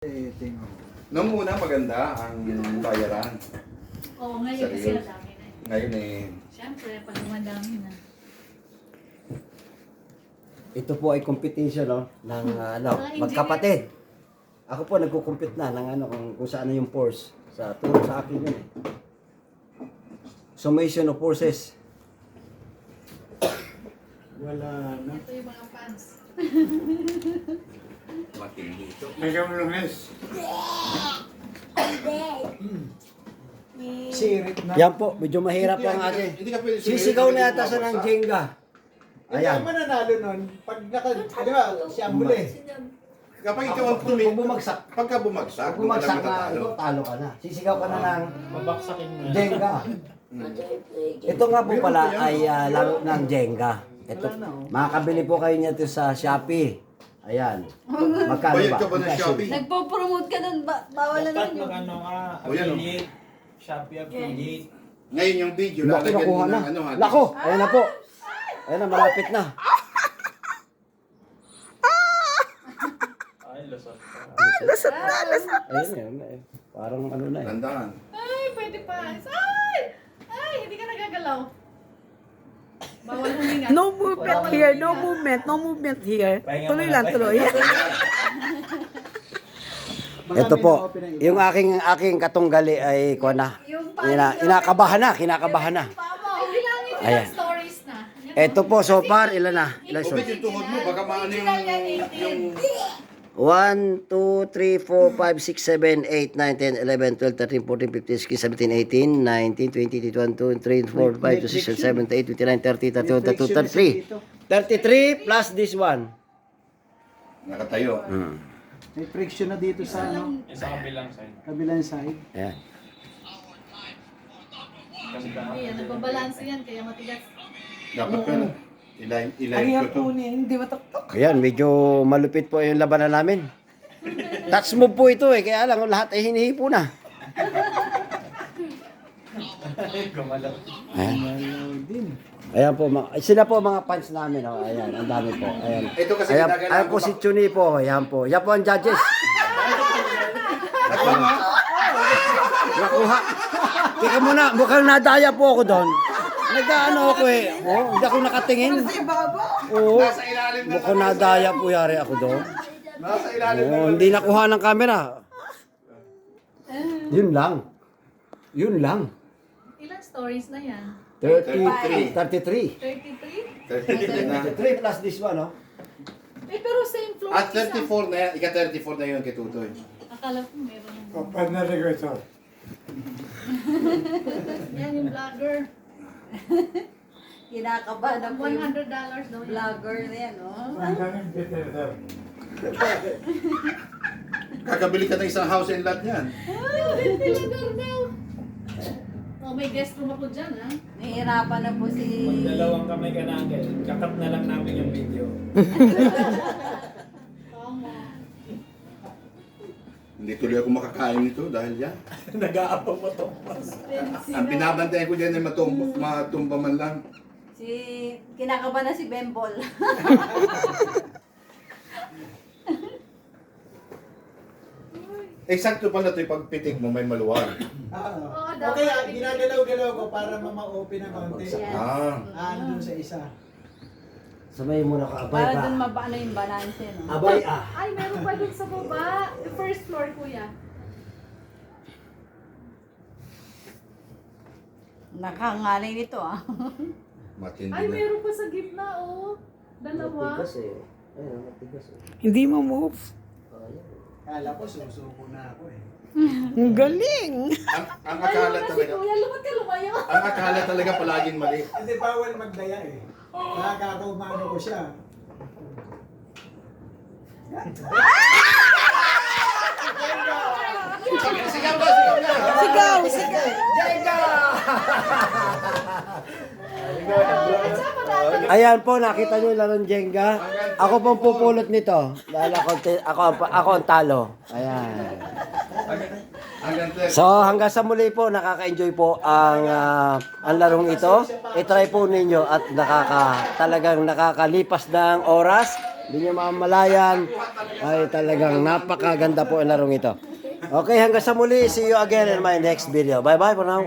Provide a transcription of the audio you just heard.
Noong una maganda ang bayaran. Oo, ngayon kasi Seryoso. madami na. Ngayon Siyempre, pag madami na. Ito po ay competition ng engineer. magkapatid. Ako po nagko-compete na ng kung saan yung force. Sa turo sa akin yun eh. Summation of forces. Wala na. Ito yung mga fans. matindi ito. Ikaw lunes. Sirit na. Yan po, medyo mahirap ang akin. Hindi ka pwede Sisigaw na yata sa ng Jenga. Hindi Ayan. ako mananalo nun. Pag di ba, siya ang huli. Kapag ikaw ang tumi... Kung bumagsak. Pagka bumagsak, Kung bumagsak doon ka na, lang matatalo. ikaw talo ka na. Sisigaw ka na ng Babaksakin mo. Jenga. Ito nga po pala ay laro ng Jenga. Ito, makakabili po kayo niya ito sa Shopee. Ayan. Magkano Bayad ba? ka ba ng Shopee? Nagpo-promote ka nun, bawal na Dapat naman yun. mag-ano ka, O, yan, o. affiliate, Shopee affiliate. Ngayon yung video, Lako, lalagyan mo nakuha na. ng ano ha. Lako, ayan na po. Ayan na, malapit na. Ay, lusot ka. Ayun yun. Parang ano na eh. Tandaan. Ay, pwede pa. Ay! Ay, hindi ka nagagalaw. Bawal huminga. No movement here, no movement here. Tuloy lang, tuloy. Ito po, yung aking katunggali ay kuha na. Kinakabahan na. Hindi lang ito Ayan. yung stories na. Ito po, so far, ilan na? Ilan Ubit yung tuhod mo, baka maano yung... 1, 2, 3, 4, 5, 6, 7, 8, 9, 10, 11, 12, 13, 14, 15, 16, 17, 18, 19, 20, 21, 22, 23, 24, 25, 26, 27, 28, 29, 30, 31, 32, 33. 33 plus this one. Nakatayo. May friction na dito sa Sa kabilang side. kabilang side. Ayan. Kasi Ayan, nagbabalanse yan, kaya matigas. Dapat ka na. Ariya Ilayin ko to. po niya, hindi mataktok. Ayan, medyo malupit po yung labanan namin. Touch move po ito eh, kaya lang lahat ay hinihipo na. gumalaw. Ayan. Malaw din. Ayan po, sila po mga fans namin. Oh. Ayan, ang dami po. Ayan. Ito kasi Ayan, ginagawa ayan ko po si Chuni po. Ayan po. Yan po ang judges. Nakuha. Teka muna, mukhang nadaya po ako doon. Nag-ano ako eh. Oh, hindi ako nakatingin. Oo. Nasa ilalim na. Mukhang nadaya po yari ako doon. Nasa ilalim na. Oh, hindi nakuha ng camera. Yun lang. Yun lang. Ilang stories na yan? 33. 33? 33 na. 33 plus this one, oh. Eh, pero same floor. At 34 na yan. Ika-34 na yun kay Tutoy. Akala ko meron ng... Kapag narinig ito. Yan yung vlogger. Kinakabahan ako yung $100 daw yan. vlogger na yan, oh. Ang daming Peter. Kakabili ka ng isang house and lot yan. Ay, vlogger daw. Oh, may guest room ako dyan, ha? Nahihirapan na po si... Pag dalawang kamay ka natin, kakat na lang namin yung video. Tama. Hindi tuloy ako makakain nito dahil yan. Nag-aapang mo to. Ang binabantayan ko dyan ay matumba man lang. Kinakabahan na si Bembol. Eksakto pala ito yung pagpitik mo may maluwag. Oo, Okay, dapat. ginagalaw-galaw ko para ma-open ng konti. Ah. Doon sa isa. Sabay mo na ka, abay Para ka. dun mabano yung balanse, no? Abay ah. Ay, meron pa dun sa baba. The first floor, kuya. Nakangalay nito, ah. Matindi Ay, na. meron pa sa gitna, oh. Dalawa. Matigas eh. Ayun, matigas eh. Hindi mo move. Kala ko susuko na ako eh. Ang galing. Ang akala Ayun, kasi talaga, kuya, lumot ka lumayo. ang akala talaga palaging mali. Hindi bawal magdaya eh. Nakakaumano ko siya. Sigaw ba? Sigaw na! Sigaw, sigaw. Ayan po, nakita nyo yung larong Jenga. Ako pong pupulot nito. Dahil ako ang talo. Ayan. Hanggang 12. So hanggang sa muli po, nakaka-enjoy po ang larong ito. I-try po ninyo at talagang nakakalipas ng oras. Hindi nyo mamalayan. Ay talagang napakaganda po ang larong ito. Okay, hanggang sa muli. See you again in my next video. Bye-bye for now.